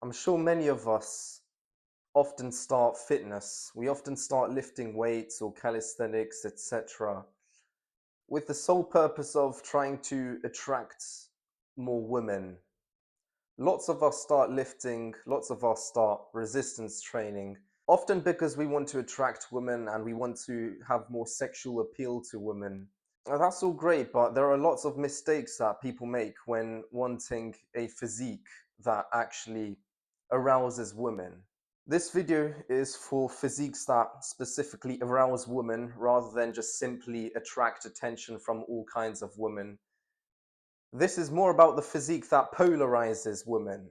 I'm sure many of us often start fitness. We often start lifting weights or calisthenics, etc., with the sole purpose of trying to attract more women. Lots of us start lifting, lots of us start resistance training, often because we want to attract women and we want to have more sexual appeal to women. Now, that's all great, but there are lots of mistakes that people make when wanting a physique that actually arouses women. This video is for physiques that specifically arouse women rather than just simply attract attention from all kinds of women. This is more about the physique that polarizes women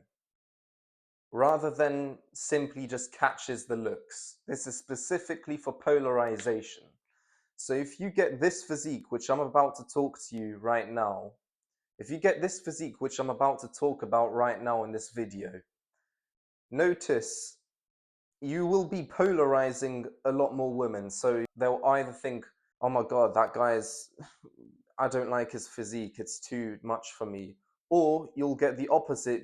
rather than simply just catches the looks. This is specifically for polarization. So if you get this physique, which I'm about to talk to you right now, if you get this physique, which I'm about to talk about right now in this video, notice you will be polarizing a lot more women. So they'll either think, oh my God, that guy's, I don't like his physique, it's too much for me. Or you'll get the opposite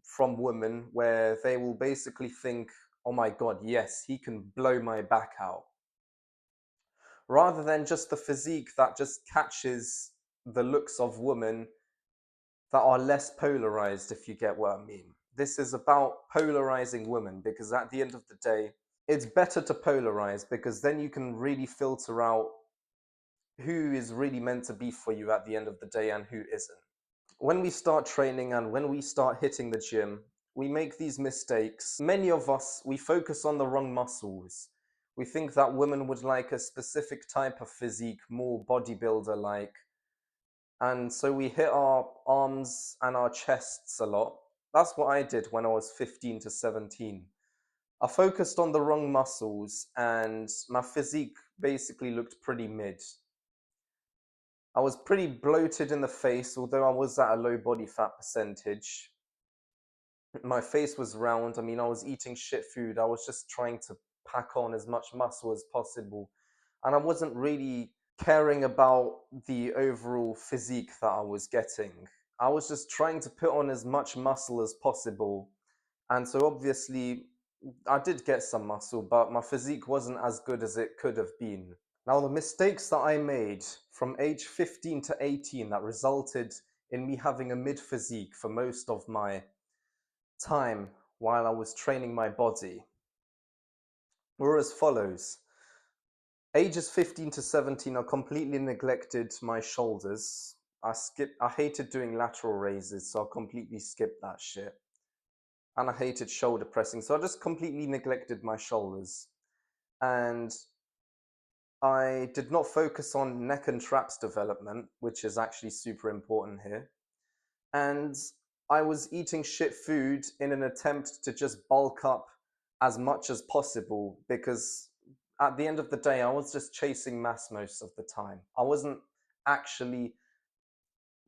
from women where they will basically think, oh my God, yes, he can blow my back out. Rather than just the physique that just catches the looks of women that are less polarized, if you get what I mean. This is about polarizing women because at the end of the day, it's better to polarize because then you can really filter out who is really meant to be for you at the end of the day and who isn't. When we start training and when we start hitting the gym, we make these mistakes. Many of us, we focus on the wrong muscles. We think that women would like a specific type of physique, more bodybuilder-like. And so we hit our arms and our chests a lot. That's what I did when I was 15 to 17. I focused on the wrong muscles and my physique basically looked pretty mid. I was pretty bloated in the face, although I was at a low body fat percentage. My face was round. I mean, I was eating shit food. I was just trying to pack on as much muscle as possible. And I wasn't really caring about the overall physique that I was getting. I was just trying to put on as much muscle as possible. And so obviously, I did get some muscle, but my physique wasn't as good as it could have been. Now, the mistakes that I made from age 15 to 18 that resulted in me having a mid physique for most of my time while I was training my body were as follows. Ages 15 to 17, I completely neglected my shoulders. I hated doing lateral raises, so I completely skipped that shit. And I hated shoulder pressing, so I just completely neglected my shoulders. And I did not focus on neck and traps development, which is actually super important here. And I was eating shit food in an attempt to just bulk up as much as possible because at the end of the day, I was just chasing mass most of the time. I wasn't actually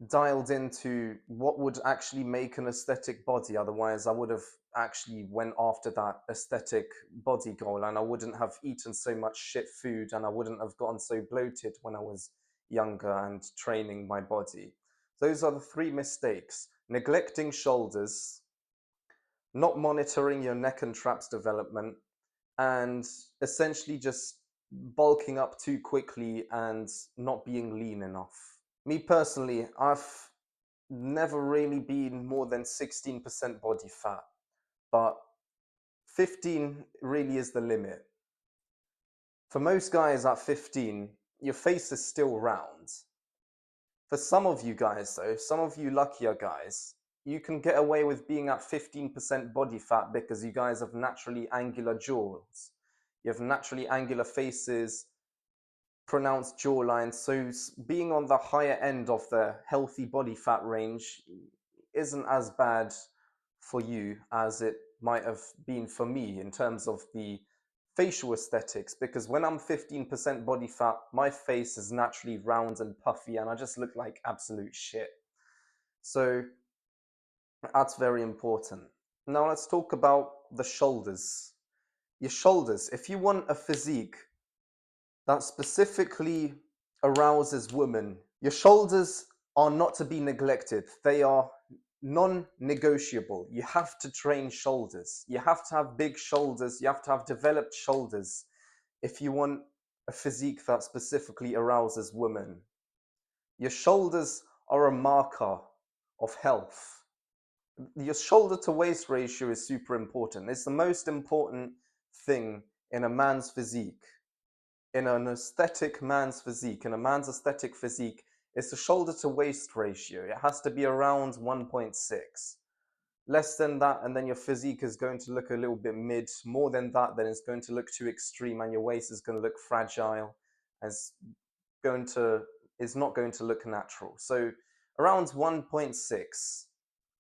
dialed into what would actually make an aesthetic body. Otherwise, I would have actually went after that aesthetic body goal and I wouldn't have eaten so much shit food and I wouldn't have gotten so bloated when I was younger and training my body. Those are the three mistakes: neglecting shoulders, not monitoring your neck and traps development, and essentially just bulking up too quickly and not being lean enough. Me personally, I've never really been more than 16% body fat, but 15 really is the limit. For most guys at 15, your face is still round. For some of you guys though, some of you luckier guys, you can get away with being at 15% body fat because you guys have naturally angular jaws. You have naturally angular faces, pronounced jawline, so being on the higher end of the healthy body fat range isn't as bad for you as it might have been for me in terms of the facial aesthetics, because when I'm 15% body fat, my face is naturally round and puffy and I just look like absolute shit. So that's very important. Now let's talk about the shoulders. Your shoulders, if you want a physique that specifically arouses women, your shoulders are not to be neglected. They are non-negotiable. You have to train shoulders. You have to have big shoulders. You have to have developed shoulders if you want a physique that specifically arouses women. Your shoulders are a marker of health. Your shoulder to waist ratio is super important. It's the most important thing in a man's physique. In an aesthetic man's physique, in a man's aesthetic physique, it's the shoulder to waist ratio. It has to be around 1.6. Less than that, and then your physique is going to look a little bit mid. More than that, then it's going to look too extreme, and your waist is going to look fragile. It's not going to look natural. So around 1.6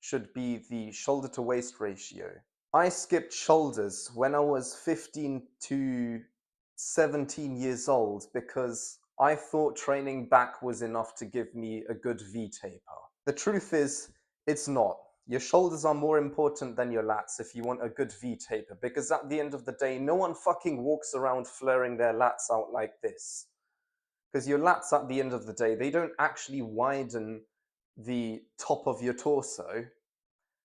should be the shoulder to waist ratio. I skipped shoulders when I was 15 to 17 years old because I thought training back was enough to give me a good V taper. The truth is, it's not. Your shoulders are more important than your lats if you want a good V taper, because at the end of the day, no one fucking walks around flaring their lats out like this. Because your lats at the end of the day, they don't actually widen the top of your torso.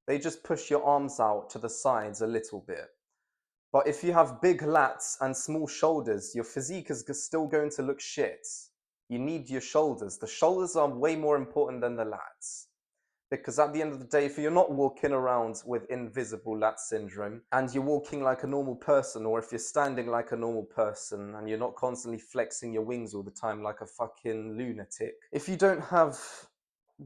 They just push your arms out to the sides a little bit. But if you have big lats and small shoulders, your physique is still going to look shit. You need your shoulders. The shoulders are way more important than the lats. Because at the end of the day, if you're not walking around with invisible lat syndrome and you're walking like a normal person, or if you're standing like a normal person and you're not constantly flexing your wings all the time like a fucking lunatic, if you don't have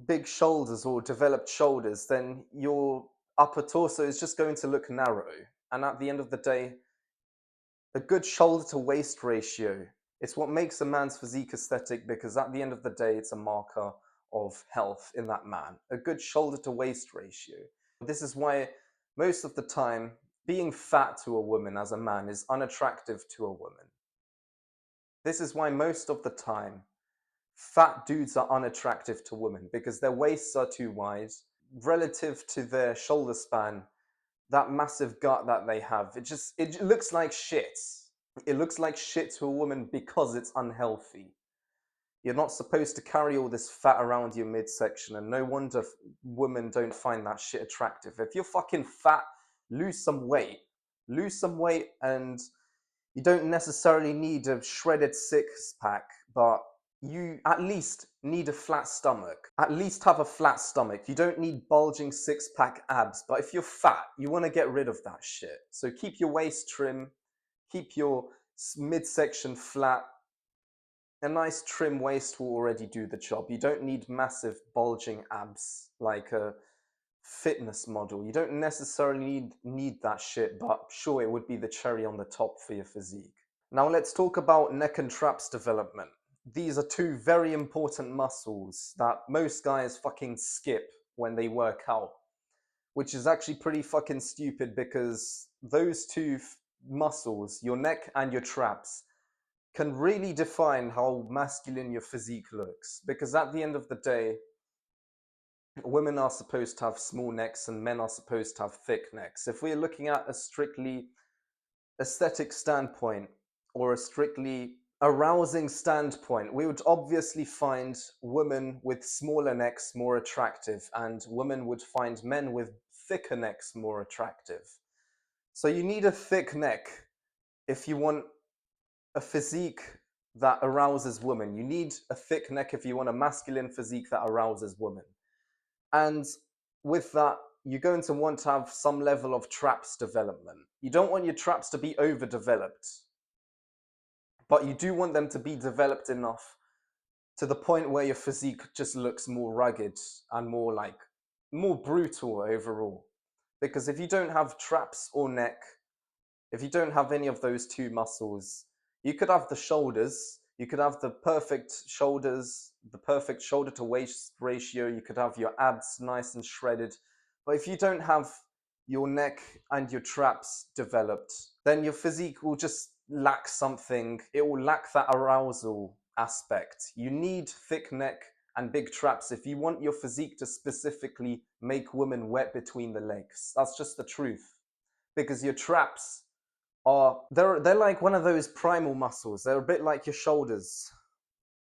big shoulders or developed shoulders, then your upper torso is just going to look narrow. And at the end of the day, a good shoulder to waist ratio, it's what makes a man's physique aesthetic, because at the end of the day, it's a marker of health in that man. A good shoulder to waist ratio. This is why most of the time, being fat to a woman as a man is unattractive to a woman. This is why most of the time, fat dudes are unattractive to women, because their waists are too wide relative to their shoulder span. That massive gut that they have, it looks like shit. It looks like shit to a woman because it's unhealthy. You're not supposed to carry all this fat around your midsection, and no wonder women don't find that shit attractive. If you're fucking fat, lose some weight. Lose some weight, and you don't necessarily need a shredded six-pack, but you at least need a flat stomach. At least have a flat stomach. You don't need bulging six-pack abs, but if you're fat, you want to get rid of that shit. So keep your waist trim, keep your midsection flat. A nice trim waist will already do the job. You don't need massive bulging abs like a fitness model. You don't necessarily need that shit, but sure, it would be the cherry on the top for your physique. Now let's talk about neck and traps development. These are two very important muscles that most guys fucking skip when they work out, which is actually pretty fucking stupid, because those two muscles, your neck and your traps, can really define how masculine your physique looks. Because at the end of the day, women are supposed to have small necks and men are supposed to have thick necks. If we're looking at a strictly aesthetic standpoint or a strictly arousing standpoint, we would obviously find women with smaller necks more attractive, and women would find men with thicker necks more attractive. So you need a thick neck if you want a physique that arouses women. You need a thick neck if you want a masculine physique that arouses women. And with that, you're going to want to have some level of traps development. You don't want your traps to be overdeveloped, but you do want them to be developed enough to the point where your physique just looks more rugged and more brutal overall. Because if you don't have traps or neck, if you don't have any of those two muscles, you could have the shoulders, you could have the perfect shoulders, the perfect shoulder to waist ratio, you could have your abs nice and shredded. But if you don't have your neck and your traps developed, then your physique will just lack something. It will lack that arousal aspect. You need thick neck and big traps if you want your physique to specifically make women wet between the legs. That's just the truth. Because your traps they're like one of those primal muscles. They're a bit like your shoulders.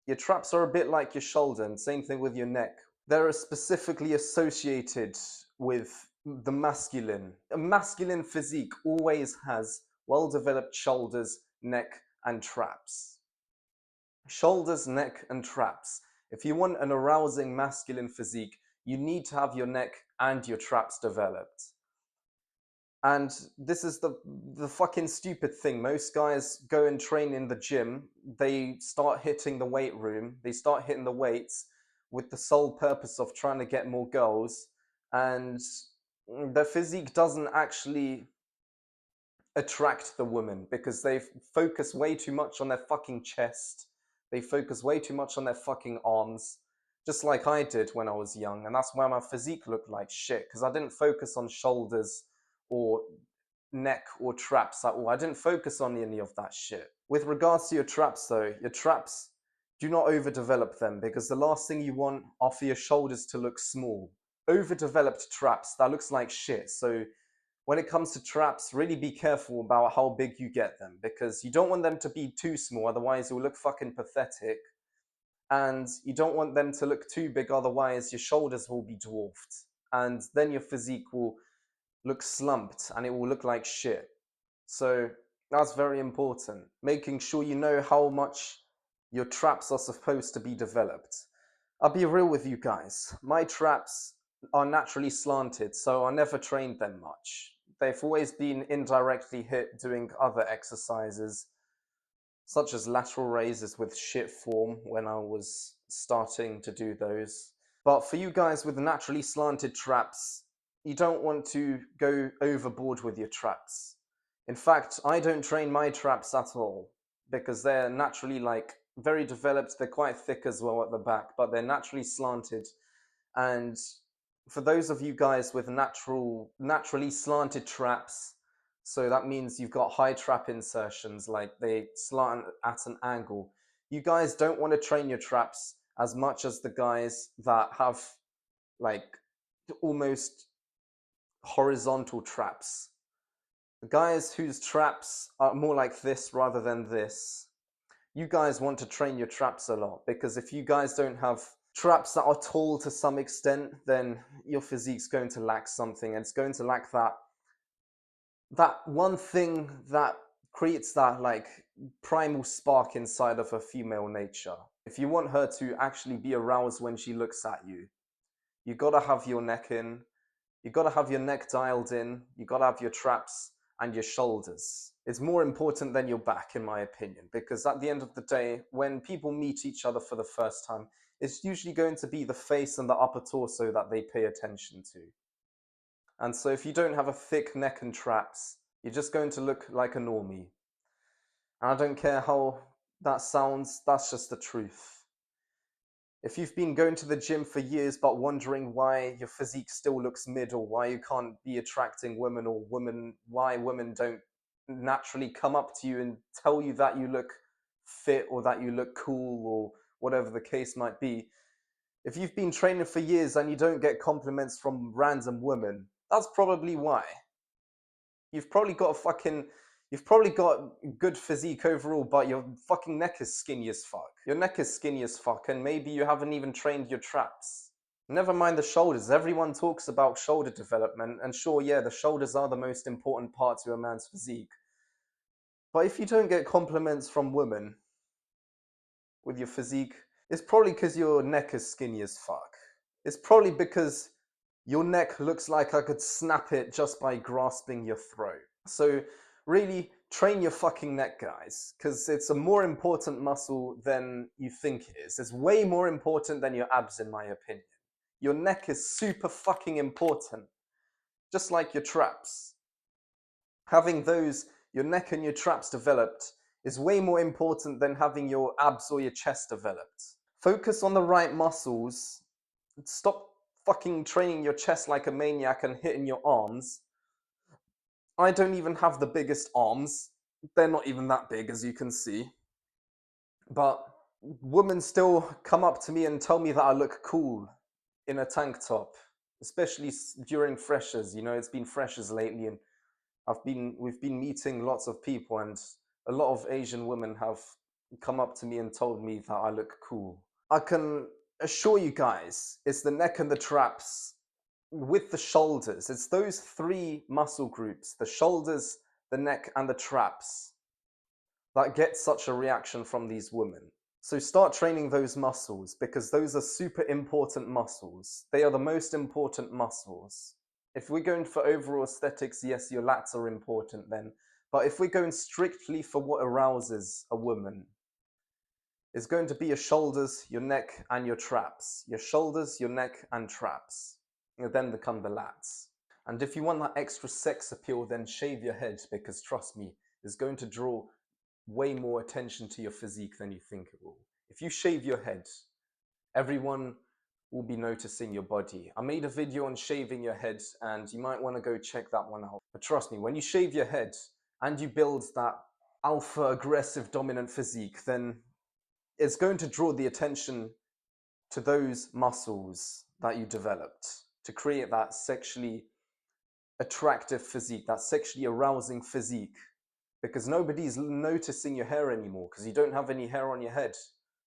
Your traps are a bit like your shoulder, and same thing with your neck. They're specifically associated with the masculine. A masculine physique always has well-developed shoulders, neck, and traps. Shoulders, neck, and traps. If you want an arousing masculine physique, you need to have your neck and your traps developed. And this is the fucking stupid thing. Most guys go and train in the gym. They start hitting the weight room. They start hitting the weights with the sole purpose of trying to get more girls. And their physique doesn't actually attract the women because they focus way too much on their fucking chest. They focus way too much on their fucking arms. Just like I did when I was young. And that's why my physique looked like shit. Because I didn't focus on shoulders or neck or traps at all. I didn't focus on any of that shit. With regards to your traps though, your traps, do not overdevelop them because the last thing you want are for your shoulders to look small. Overdeveloped traps, that looks like shit. So when it comes to traps, really be careful about how big you get them because you don't want them to be too small, otherwise you'll look fucking pathetic. And you don't want them to look too big, otherwise your shoulders will be dwarfed. And then your physique will look slumped and it will look like shit. So that's very important. Making sure you know how much your traps are supposed to be developed. I'll be real with you guys. My traps are naturally slanted, so I never trained them much. They've always been indirectly hit doing other exercises, such as lateral raises with shit form when I was starting to do those. But for you guys with naturally slanted traps, you don't want to go overboard with your traps. In fact, I don't train my traps at all because they're naturally like very developed. They're quite thick as well at the back, but they're naturally slanted. And for those of you guys with naturally slanted traps, so that means you've got high trap insertions, like they slant at an angle. You guys don't want to train your traps as much as the guys that have like almost horizontal traps. The guys whose traps are more like this rather than this, you guys want to train your traps a lot because if you guys don't have traps that are tall to some extent, then your physique's going to lack something, and it's going to lack that one thing that creates that like primal spark inside of a female nature. If you want her to actually be aroused when she looks at you, you gotta have your neck in, you gotta have your neck dialed in, you gotta have your traps and your shoulders. It's more important than your back, in my opinion, because at the end of the day, when people meet each other for the first time, it's usually going to be the face and the upper torso that they pay attention to. And so if you don't have a thick neck and traps, you're just going to look like a normie. And I don't care how that sounds, that's just the truth. If you've been going to the gym for years but wondering why your physique still looks mid or why you can't be attracting women or why women don't naturally come up to you and tell you that you look fit or that you look cool or whatever the case might be, if you've been training for years and you don't get compliments from random women, that's probably why. You've probably got good physique overall, but your fucking neck is skinny as fuck. Your neck is skinny as fuck, and maybe you haven't even trained your traps. Never mind the shoulders. Everyone talks about shoulder development, and sure, yeah, the shoulders are the most important part to a man's physique. But if you don't get compliments from women with your physique, it's probably because your neck is skinny as fuck. It's probably because your neck looks like I could snap it just by grasping your throat. So really train your fucking neck, guys, because it's a more important muscle than you think it is. It's way more important than your abs, in my opinion. Your neck is super fucking important, just like your traps. Having your neck and your traps developed is way more important than having your abs or your chest developed. Focus on the right muscles. Stop fucking training your chest like a maniac and hitting your arms. I don't even have the biggest arms. They're not even that big, as you can see. But women still come up to me and tell me that I look cool in a tank top, especially during freshers. You know, it's been freshers lately, and we've been meeting lots of people, and a lot of Asian women have come up to me and told me that I look cool. I can assure you guys, it's the neck and the traps with the shoulders. It's those three muscle groups, the shoulders, the neck, and the traps, that get such a reaction from these women. So start training those muscles because those are super important muscles. They are the most important muscles. If we're going for overall aesthetics, yes, your lats are important then. But if we're going strictly for what arouses a woman, it's going to be your shoulders, your neck, and your traps. Your shoulders, your neck, and traps. And then come the lats. And if you want that extra sex appeal, then shave your head because trust me, it's going to draw way more attention to your physique than you think it will. If you shave your head, everyone will be noticing your body. I made a video on shaving your head and you might want to go check that one out. But trust me, when you shave your head and you build that alpha aggressive dominant physique, then it's going to draw the attention to those muscles that you developed to create that sexually attractive physique, that sexually arousing physique, because nobody's noticing your hair anymore because you don't have any hair on your head.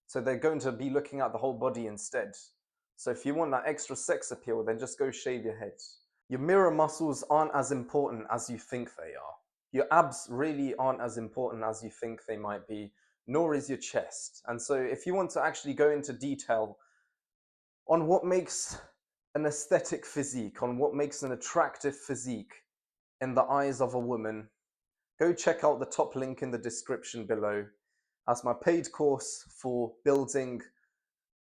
So they're going to be looking at the whole body instead. So if you want that extra sex appeal, then just go shave your head. Your mirror muscles aren't as important as you think they are. Your abs really aren't as important as you think they might be, nor is your chest. And so if you want to actually go into detail on what makes an aesthetic physique, on what makes an attractive physique in the eyes of a woman, go check out the top link in the description below. That's my paid course for building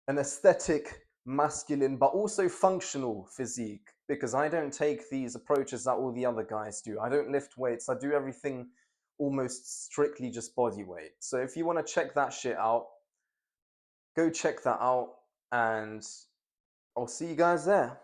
an aesthetic, masculine, but also functional physique, because I don't take these approaches that all the other guys do. I don't lift weights. I do everything almost strictly just body weight. So if you want to check that shit out, go check that out, and I'll see you guys there.